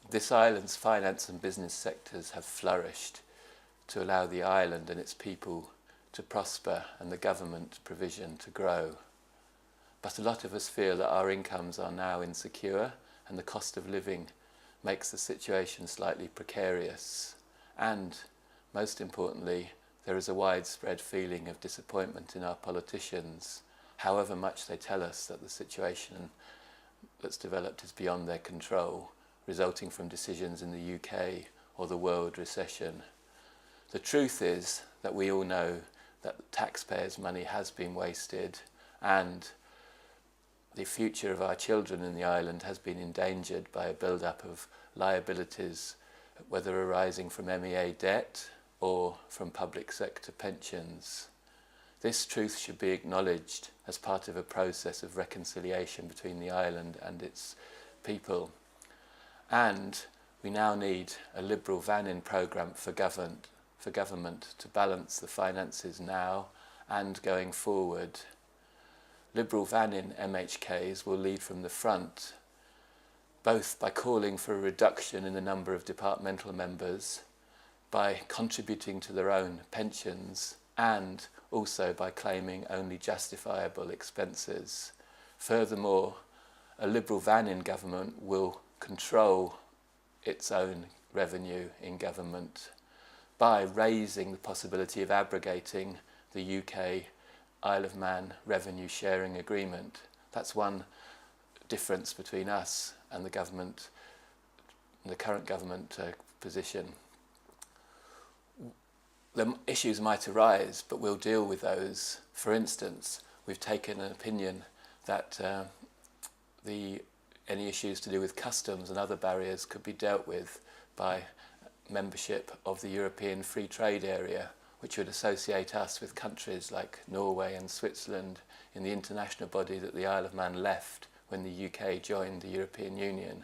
This island's finance and business sectors have flourished to allow the island and its people to prosper and the government provision to grow. But a lot of us feel that our incomes are now insecure and the cost of living makes the situation slightly precarious. And, most importantly, there is a widespread feeling of disappointment in our politicians, however much they tell us that the situation that's developed is beyond their control, resulting from decisions in the UK or the world recession. The truth is that we all know that taxpayers' money has been wasted and the future of our children in the island has been endangered by a build-up of liabilities, whether arising from MEA debt or from public sector pensions. This truth should be acknowledged as part of a process of reconciliation between the island and its people. And we now need a liberal Vannin programme for government to balance the finances now and going forward. Liberal Vannin MHKs will lead from the front, both by calling for a reduction in the number of departmental members, by contributing to their own pensions, and also by claiming only justifiable expenses. Furthermore, a Liberal Vannin government will control its own revenue in government by raising the possibility of abrogating the UK Isle of Man revenue sharing agreement. That's one difference between us and the government, the current government position. The issues might arise, but we'll deal with those. For instance, we've taken an opinion that any issues to do with customs and other barriers could be dealt with by membership of the European Free Trade Area, which would associate us with countries like Norway and Switzerland in the international body that the Isle of Man left when the UK joined the European Union.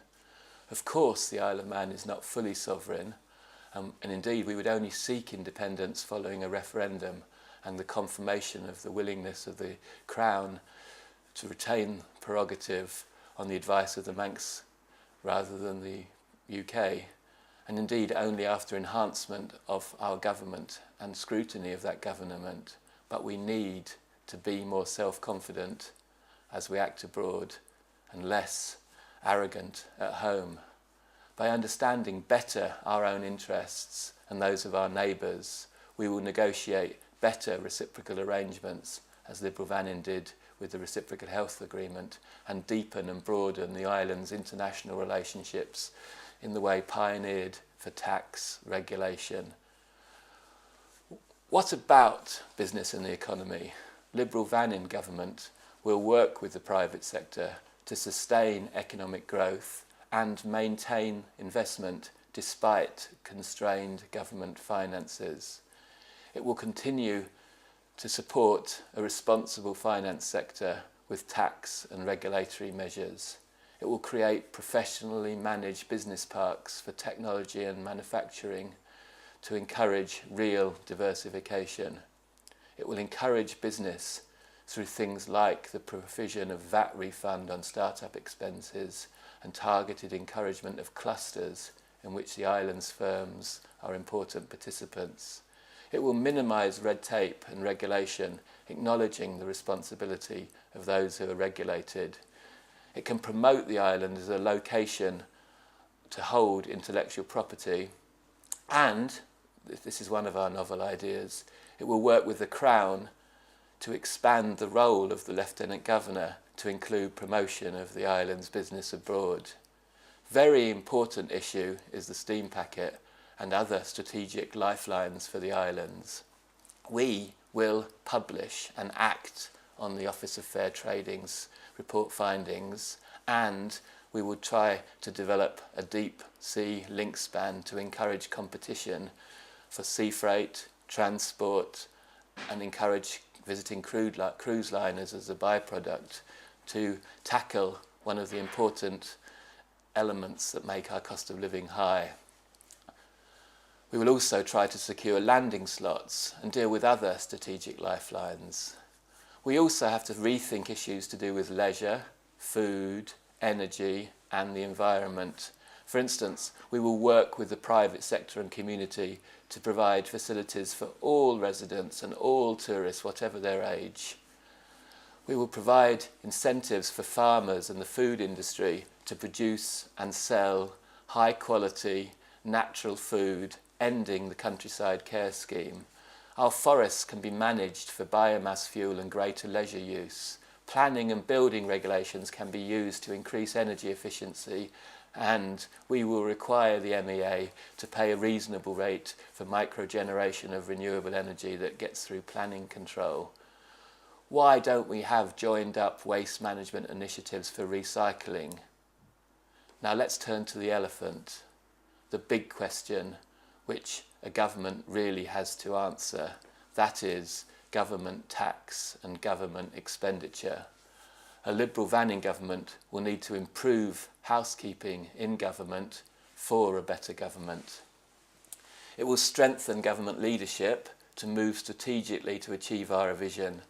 Of course, the Isle of Man is not fully sovereign, and indeed we would only seek independence following a referendum and the confirmation of the willingness of the Crown to retain prerogative on the advice of the Manx rather than the UK, and indeed only after enhancement of our government and scrutiny of that government. But we need to be more self-confident as we act abroad and less arrogant at home. By understanding better our own interests and those of our neighbours, we will negotiate better reciprocal arrangements, as Liberal Vannin did with the Reciprocal Health Agreement, and deepen and broaden the island's international relationships in the way pioneered for tax regulation. What about business and the economy? Liberal Vannin government will work with the private sector to sustain economic growth and maintain investment despite constrained government finances. It will continue to support a responsible finance sector with tax and regulatory measures. It will create professionally managed business parks for technology and manufacturing to encourage real diversification. It will encourage business through things like the provision of VAT refund on start-up expenses and targeted encouragement of clusters in which the island's firms are important participants. It will minimise red tape and regulation, acknowledging the responsibility of those who are regulated. It can promote the island as a location to hold intellectual property, and, this is one of our novel ideas, it will work with the Crown to expand the role of the Lieutenant Governor to include promotion of the island's business abroad. Very important issue is the steam packet and other strategic lifelines for the islands. We will publish and act on the Office of Fair Trading's report findings, and we will try to develop a deep sea link span to encourage competition for sea freight, transport, and encourage visiting cruise liners as a byproduct to tackle one of the important elements that make our cost of living high. We will also try to secure landing slots and deal with other strategic lifelines. We also have to rethink issues to do with leisure, food, energy and the environment, For instance, we will work with the private sector and community to provide facilities for all residents and all tourists, whatever their age. We will provide incentives for farmers and the food industry to produce and sell high quality, natural food, ending the countryside care scheme. Our forests can be managed for biomass fuel and greater leisure use. Planning and building regulations can be used to increase energy efficiency, and we will require the MEA to pay a reasonable rate for microgeneration of renewable energy that gets through planning control. Why don't we have joined up waste management initiatives for recycling? Now let's turn to the elephant, the big question which a government really has to answer. That is government tax and government expenditure. A Liberal Vannin government will need to improve housekeeping in government for a better government. It will strengthen government leadership to move strategically to achieve our vision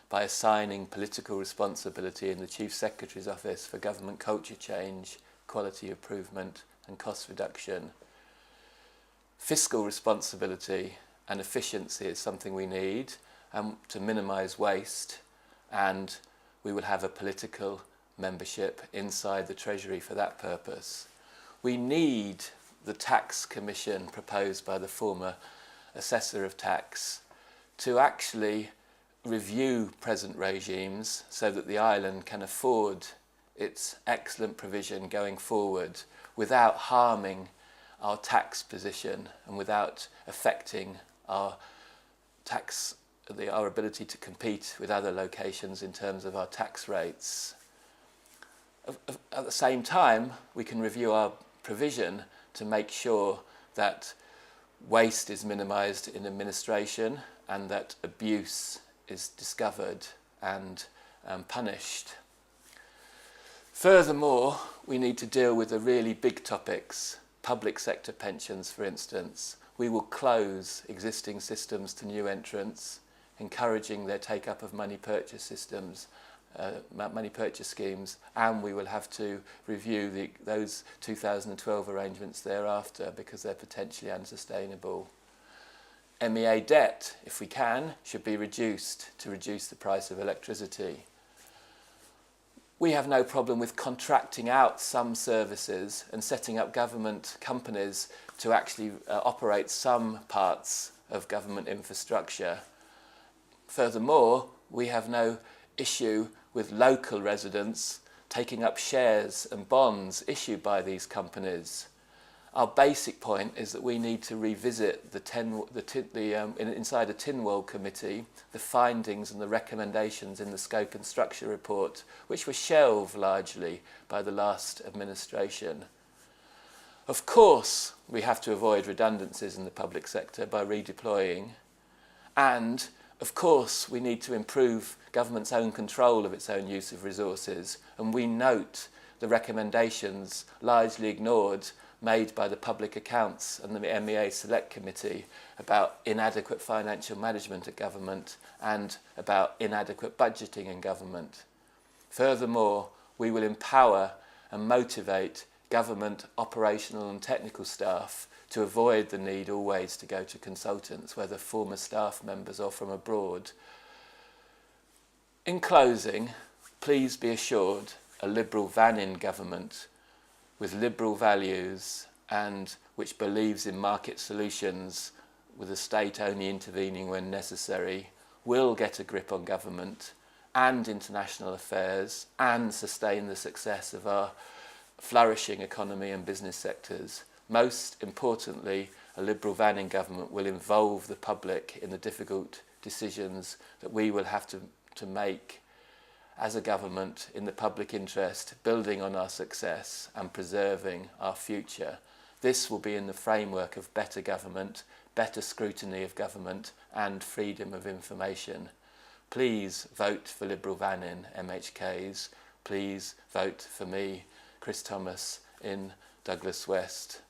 by assigning political responsibility in the Chief Secretary's Office for government culture change, quality improvement and cost reduction. Fiscal responsibility and efficiency is something we need to minimise waste, and we will have a political membership inside the Treasury for that purpose. We need the tax commission proposed by the former assessor of tax to actually review present regimes so that the island can afford its excellent provision going forward without harming our tax position and without affecting our our ability to compete with other locations in terms of our tax rates. At the same time, we can review our provision to make sure that waste is minimised in administration and that abuse is discovered and punished. Furthermore, we need to deal with the really big topics. Public sector pensions, for instance. We will close existing systems to new entrants, encouraging their take-up of money purchase systems, money purchase schemes, and we will have to review those 2012 arrangements thereafter because they're potentially unsustainable. MEA debt, if we can, should be reduced to reduce the price of electricity. We have no problem with contracting out some services and setting up government companies to actually operate some parts of government infrastructure. Furthermore, we have no issue with local residents taking up shares and bonds issued by these companies. Our basic point is that we need to revisit inside the Tynwald Committee the findings and the recommendations in the Scope and Structure report, which were shelved largely by the last administration. Of course, we have to avoid redundancies in the public sector by redeploying, and of course we need to improve government's own control of its own use of resources, and we note the recommendations largely ignored made by the Public Accounts and the MEA Select Committee about inadequate financial management at government and about inadequate budgeting in government. Furthermore, we will empower and motivate government operational and technical staff to avoid the need always to go to consultants, whether former staff members or from abroad. In closing, please be assured a Liberal Vannin government with liberal values and which believes in market solutions with the state only intervening when necessary will get a grip on government and international affairs and sustain the success of our flourishing economy and business sectors. Most importantly, a Liberal Vannin government will involve the public in the difficult decisions that we will have to make as a government in the public interest, building on our success and preserving our future. This will be in the framework of better government, better scrutiny of government and freedom of information. Please vote for Liberal Vannin MHKs. Please vote for me, Chris Thomas, in Douglas West.